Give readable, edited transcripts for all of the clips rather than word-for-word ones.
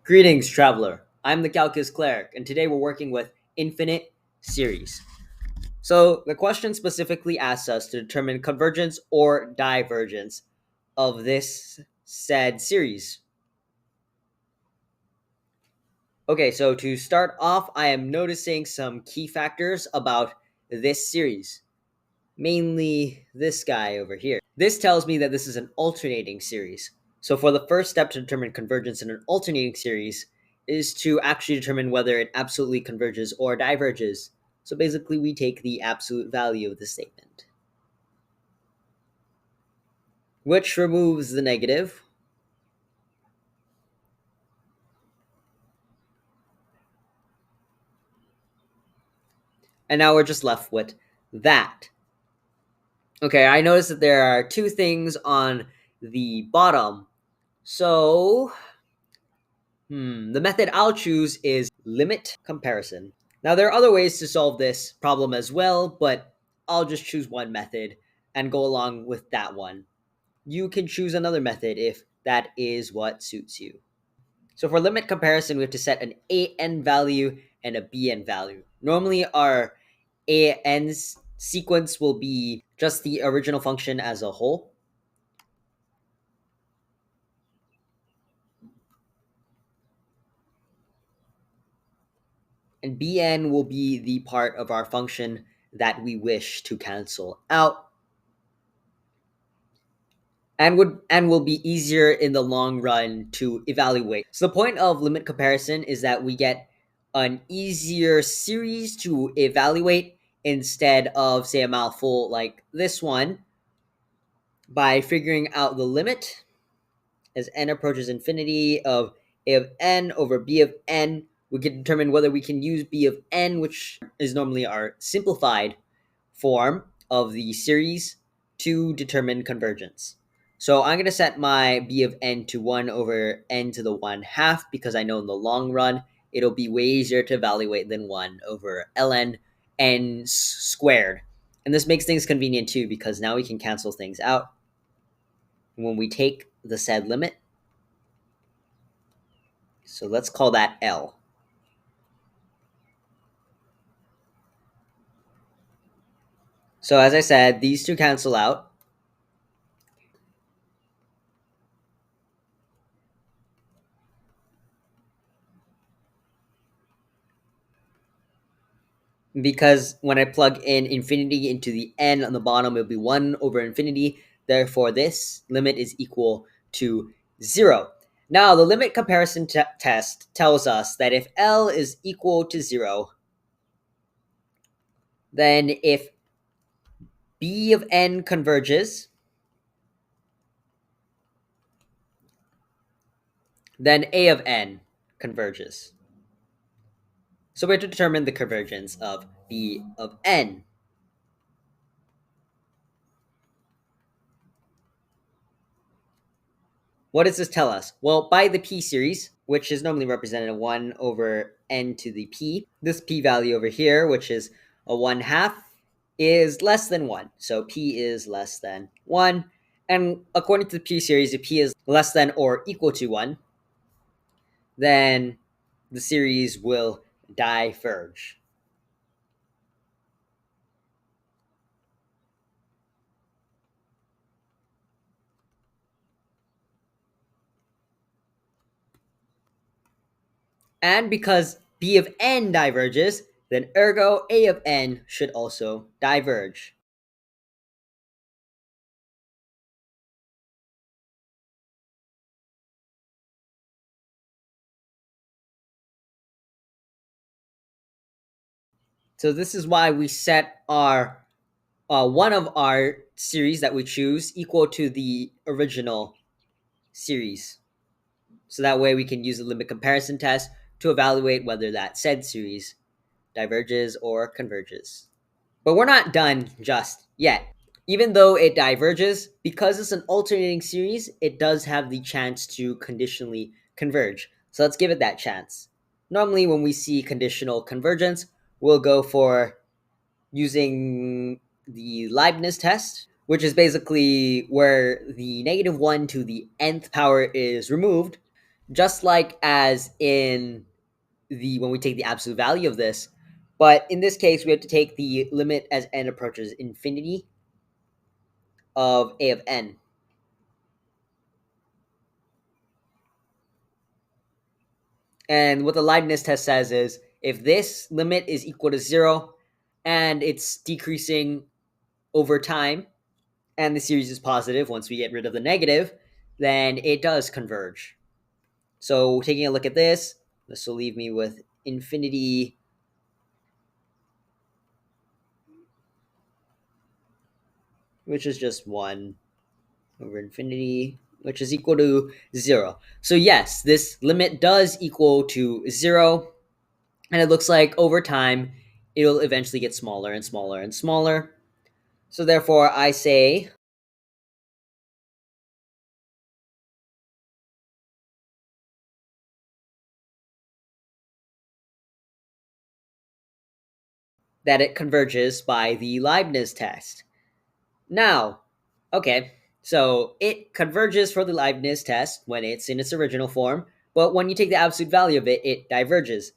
Greetings, traveler. I'm the Calculus Cleric, and today we're working with infinite series. So, the question specifically asks us to determine convergence or divergence of this said series. Okay, so to start off, I am noticing some key factors about this series, mainly this guy over here. This tells me that this is an alternating series. So for the first step to determine convergence in an alternating series is to actually determine whether it absolutely converges or diverges. So basically we take the absolute value of the statement, which removes the negative. And now we're just left with that. Okay, I noticed that there are two things on the bottom. So the method I'll choose is limit comparison. Now, there are other ways to solve this problem as well, but I'll just choose one method and go along with that one. You can choose another method if that is what suits you. So for limit comparison, we have to set an an value and a bn value. Normally, our an's sequence will be just the original function as a whole. And bn will be the part of our function that we wish to cancel out and will be easier in the long run to evaluate. So the point of limit comparison is that we get an easier series to evaluate instead of say a mouthful like this one by figuring out the limit as n approaches infinity of a of n over b of n. We can determine whether we can use b of n, which is normally our simplified form of the series, to determine convergence. So I'm going to set my b of n to 1 over n to the 1 half because I know in the long run it'll be way easier to evaluate than 1 over ln n squared. And this makes things convenient too because now we can cancel things out when we take the said limit. So let's call that L. So as I said, these two cancel out. Because when I plug in infinity into the n on the bottom, it'll be 1 over infinity. Therefore, this limit is equal to 0. Now, the limit comparison test tells us that if L is equal to 0, then if B of n converges, then A of n converges. So we have to determine the convergence of B of n. What does this tell us? Well, by the p series, which is normally represented as 1 over n to the p, this p value over here, which is a 1 half, is less than 1. So p is less than 1. And according to the p series, if p is less than or equal to 1, then the series will diverge. And because b of n diverges, then ergo a of n should also diverge. So this is why we set our one of our series that we choose equal to the original series. So that way we can use the limit comparison test to evaluate whether that said series diverges or converges. But we're not done just yet. Even though it diverges, because it's an alternating series, it does have the chance to conditionally converge. So let's give it that chance. Normally, when we see conditional convergence, we'll go for using the Leibniz test, which is basically where the negative 1 to the nth power is removed. just like as in the when we take the absolute value of this. But in this case, we have to take the limit as n approaches infinity of a of n. And what the Leibniz test says is if this limit is equal to zero and it's decreasing over time, and the series is positive once we get rid of the negative, then it does converge. So taking a look at this will leave me with infinity, which is just 1 over infinity, which is equal to 0. So yes, this limit does equal to 0, and it looks like over time it'll eventually get smaller and smaller and smaller. So therefore I say that it converges by the Leibniz test. Now, okay, so it converges for the Leibniz test when it's in its original form, but when you take the absolute value of it, it diverges.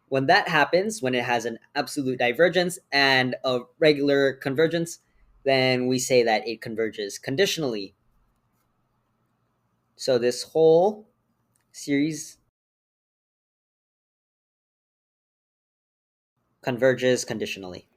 When that happens, when it has an absolute divergence and a regular convergence, then we say that it converges conditionally. So this whole series converges conditionally.